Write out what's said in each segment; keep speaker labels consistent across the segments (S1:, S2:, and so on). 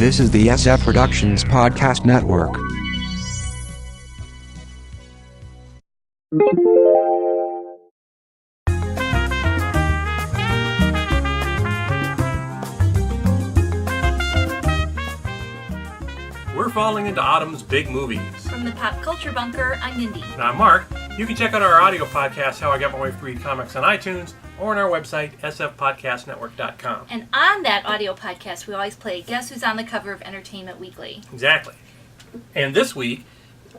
S1: This is the SF Productions Podcast Network.
S2: We're falling into autumn's big movies.
S3: From the Pop Culture Bunker, I'm Mindy.
S2: And I'm Mark. You can check out our audio podcast, How I Got My Way to Read Comics, on iTunes or on our website, sfpodcastnetwork.com.
S3: And on that audio podcast, we always play Guess Who's on the Cover of Entertainment Weekly.
S2: Exactly. And this week,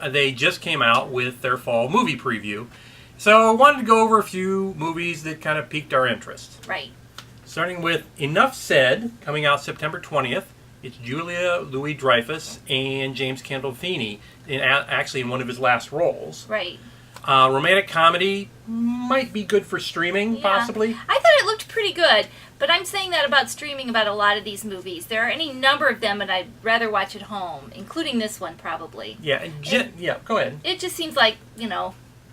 S2: they just came out with their fall movie preview. So I wanted to go over a few movies that kind of piqued our interest.
S3: Right.
S2: Starting with Enough Said, coming out September 20th. It's Julia Louis-Dreyfus and James Gandolfini, actually in one of his last roles.
S3: Right.
S2: Romantic comedy might be good for streaming, possibly.
S3: I thought it looked pretty good, but I'm saying that about streaming about a lot of these movies. There are any number of them, and I'd rather watch at home, including this one, probably.
S2: Yeah, go ahead.
S3: It just seems like,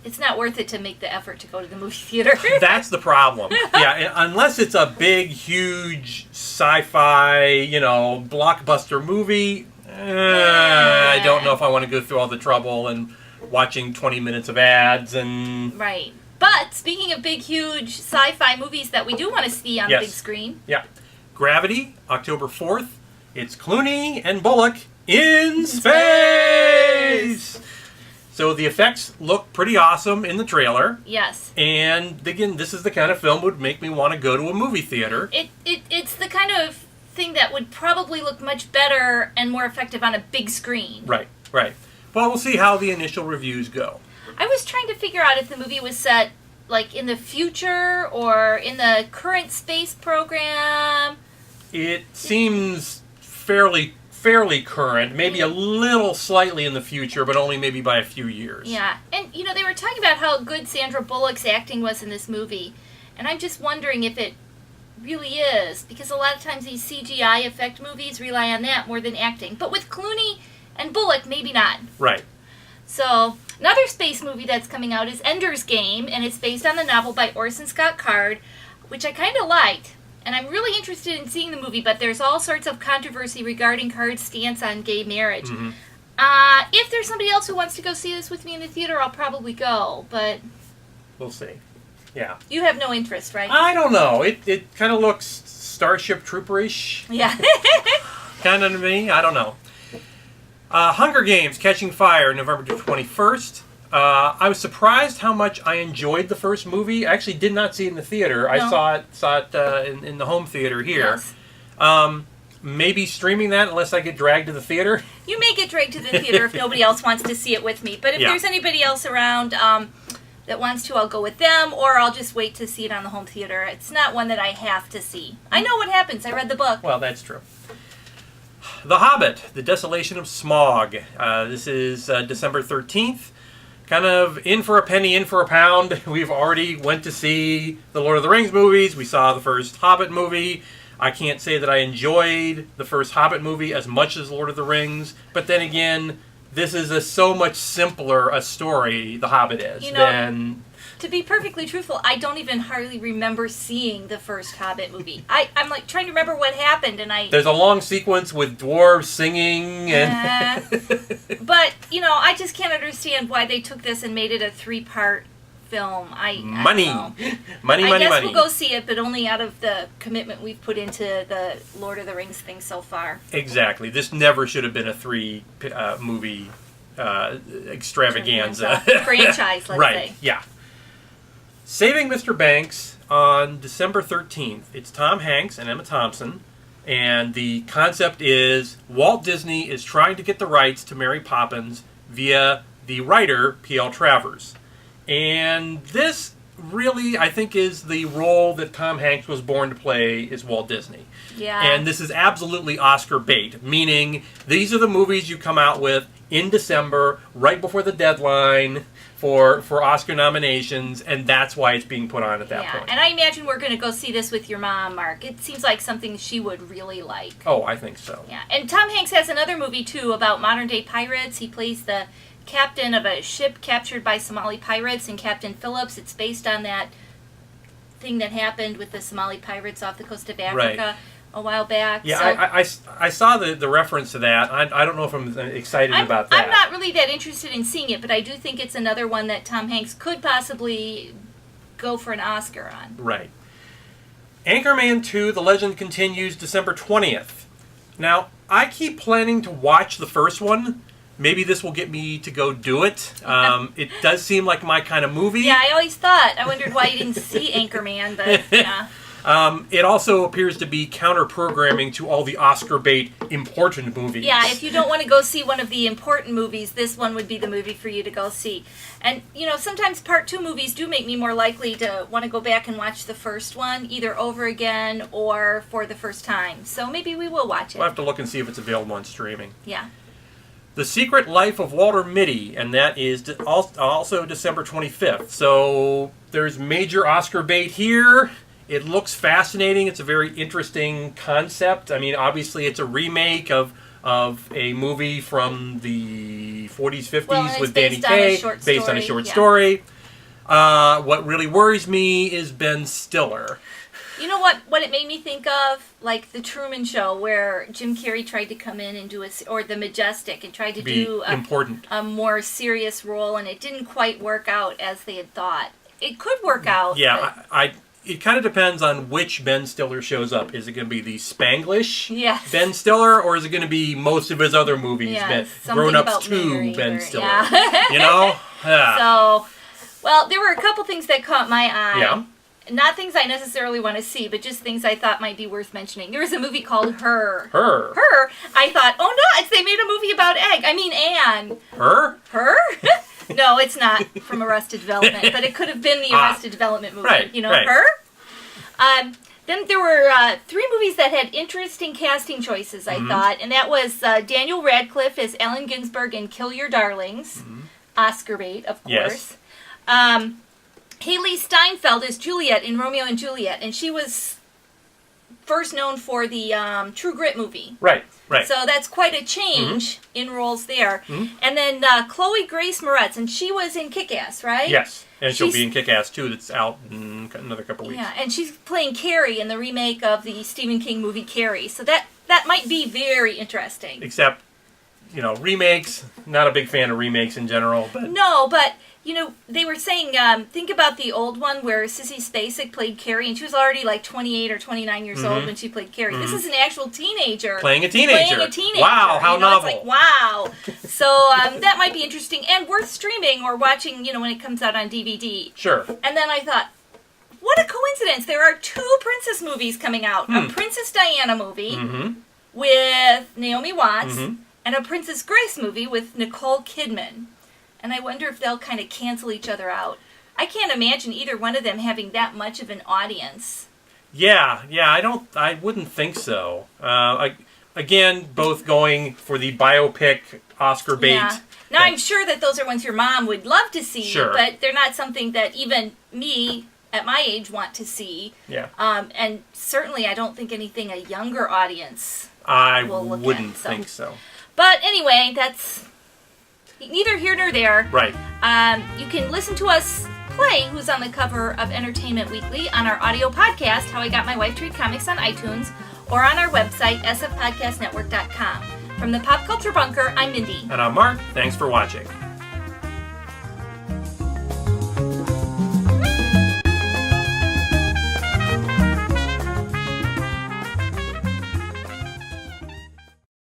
S3: it's not worth it to make the effort to go to the movie theater.
S2: That's the problem. Yeah, unless it's a big, huge sci-fi, blockbuster movie, I don't know if I want to go through all the trouble and watching 20 minutes of ads and...
S3: Right. But speaking of big, huge sci-fi movies that we do want to see on the big screen.
S2: Yeah. Gravity, October 4th. It's Clooney and Bullock in space! So the effects look pretty awesome in the trailer.
S3: Yes.
S2: And again, this is the kind of film that would make me want to go to a movie theater.
S3: It's the kind of thing that would probably look much better and more effective on a big screen.
S2: Right. Well, we'll see how the initial reviews go.
S3: I was trying to figure out if the movie was set like in the future or in the current space program.
S2: It seems fairly current, maybe a little slightly in the future, but only maybe by a few years.
S3: Yeah, and they were talking about how good Sandra Bullock's acting was in this movie, and I'm just wondering if it really is, because a lot of times these CGI effect movies rely on that more than acting. But with Clooney and Bullock, maybe not.
S2: Right.
S3: So, another space movie that's coming out is Ender's Game, and it's based on the novel by Orson Scott Card, which I kind of liked. And I'm really interested in seeing the movie, but there's all sorts of controversy regarding Card's stance on gay marriage. Mm-hmm. If there's somebody else who wants to go see this with me in the theater, I'll probably go, but...
S2: We'll see. Yeah.
S3: You have no interest, right?
S2: I don't know. It kind of looks Starship Trooper-ish.
S3: Yeah.
S2: Kind of to me. I don't know. Hunger Games, Catching Fire, November 21st. I was surprised how much I enjoyed the first movie. I actually did not see it in the theater. No. I saw it in the home theater here. Yes. Maybe streaming that unless I get dragged to the theater.
S3: You may get dragged to the theater if nobody else wants to see it with me. But if there's anybody else around that wants to, I'll go with them, or I'll just wait to see it on the home theater. It's not one that I have to see. I know what happens. I read the book.
S2: Well, that's true. The Hobbit, The Desolation of Smaug. This is December 13th. Kind of in for a penny, in for a pound. We've already went to see the Lord of the Rings movies. We saw the first Hobbit movie. I can't say that I enjoyed the first Hobbit movie as much as Lord of the Rings. But then again, this is so much simpler a story, The Hobbit is, than...
S3: To be perfectly truthful, I don't even hardly remember seeing the first Hobbit movie. I'm like trying to remember what happened, and
S2: There's a long sequence with dwarves singing, and...
S3: But, I just can't understand why they took this and made it a 3-part film.
S2: Money.
S3: I guess we'll go see it, but only out of the commitment we've put into the Lord of the Rings thing so far.
S2: Exactly. This never should have been a 3-movie extravaganza.
S3: Franchise, let's
S2: say.
S3: Right,
S2: yeah. Saving Mr. Banks on December 13th. It's Tom Hanks and Emma Thompson. And the concept is Walt Disney is trying to get the rights to Mary Poppins via the writer P.L. Travers. And this really, I think, is the role that Tom Hanks was born to play, is Walt Disney.
S3: Yeah.
S2: And this is absolutely Oscar bait, meaning these are the movies you come out with in December, right before the deadline for Oscar nominations, and that's why it's being put on at that point.
S3: And I imagine we're going to go see this with your mom, Mark. It seems like something she would really like.
S2: Oh, I think so.
S3: Yeah, and Tom Hanks has another movie, too, about modern-day pirates. He plays the captain of a ship captured by Somali pirates in Captain Phillips. It's based on that thing that happened with the Somali pirates off the coast of Africa.
S2: Right.
S3: a while back.
S2: Yeah,
S3: so
S2: I saw the reference to that. I don't know if I'm excited about that.
S3: I'm not really that interested in seeing it, but I do think it's another one that Tom Hanks could possibly go for an Oscar on.
S2: Right. Anchorman 2, The Legend Continues, December 20th. Now, I keep planning to watch the first one. Maybe this will get me to go do it. It does seem like my kind of movie.
S3: Yeah, I always thought. I wondered why you didn't see Anchorman, but yeah.
S2: It also appears to be counter-programming to all the Oscar bait important movies.
S3: Yeah, if you don't want to go see one of the important movies, this one would be the movie for you to go see. And, sometimes Part 2 movies do make me more likely to want to go back and watch the first one, either over again or for the first time. So maybe we will watch it.
S2: We'll have to look and see if it's available on streaming.
S3: Yeah.
S2: The Secret Life of Walter Mitty, and that is also December 25th. So there's major Oscar bait here. It looks fascinating. It's a very interesting concept. I mean, obviously, it's a remake of a movie from the 40s, 50s with Danny Kaye, based on a short story. What really worries me is Ben Stiller.
S3: You know what it made me think of? Like The Truman Show, where Jim Carrey tried to come in and do or The Majestic, and tried to do a more serious role, and it didn't quite work out as they had thought. It could work out.
S2: Yeah, it kind of depends on which Ben Stiller shows up. Is it going to be the Spanglish Ben Stiller, or is it going to be most of his other movies, Grown Ups 2 Ben Stiller? Yeah.
S3: So, well, there were a couple things that caught my eye.
S2: Yeah.
S3: Not things I necessarily want to see, but just things I thought might be worth mentioning. There was a movie called Her. I thought, oh no, they made a movie about Anne.
S2: Her?
S3: No, it's not from Arrested Development, but it could have been the Arrested Development movie.
S2: Right, right.
S3: Her? Then there were 3 movies that had interesting casting choices, I thought, and that was Daniel Radcliffe as Allen Ginsberg in Kill Your Darlings, Oscar bait, of course.
S2: Yes.
S3: Haley Steinfeld as Juliet in Romeo and Juliet, and she was first known for the True Grit movie.
S2: Right.
S3: So that's quite a change in roles there. And then Chloe Grace Moretz, and she was in Kick-Ass, right?
S2: Yes, and she'll be in Kick-Ass 2 that's out in another couple weeks.
S3: Yeah, and she's playing Carrie in the remake of the Stephen King movie Carrie. So that might be very interesting.
S2: Except, remakes, not a big fan of remakes in general. But
S3: No, but... they were saying, think about the old one where Sissy Spacek played Carrie, and she was already like 28 or 29 years old when she played Carrie. This is an actual teenager.
S2: Playing a teenager.
S3: Wow,
S2: how novel.
S3: It's like, wow. So that might be interesting and worth streaming or watching, when it comes out on DVD.
S2: Sure.
S3: And then I thought, what a coincidence. There are 2 princess movies coming out. A Princess Diana movie with Naomi Watts and a Princess Grace movie with Nicole Kidman. And I wonder if they'll kind of cancel each other out. I can't imagine either one of them having that much of an audience.
S2: Yeah, I wouldn't think so. Again, both going for the biopic Oscar bait.
S3: Yeah. Now, I'm sure that those are ones your mom would love to see, but they're not something that even me at my age want to see.
S2: Yeah.
S3: And certainly I don't think anything a younger audience will look
S2: wouldn't think so.
S3: But anyway, that's... neither here nor there.
S2: Right.
S3: You can listen to us play Who's on the Cover of Entertainment Weekly on our audio podcast, How I Got My Wife to Read Comics on iTunes, or on our website, sfpodcastnetwork.com. From the Pop Culture Bunker, I'm Mindy.
S2: And I'm Mark. Thanks for watching.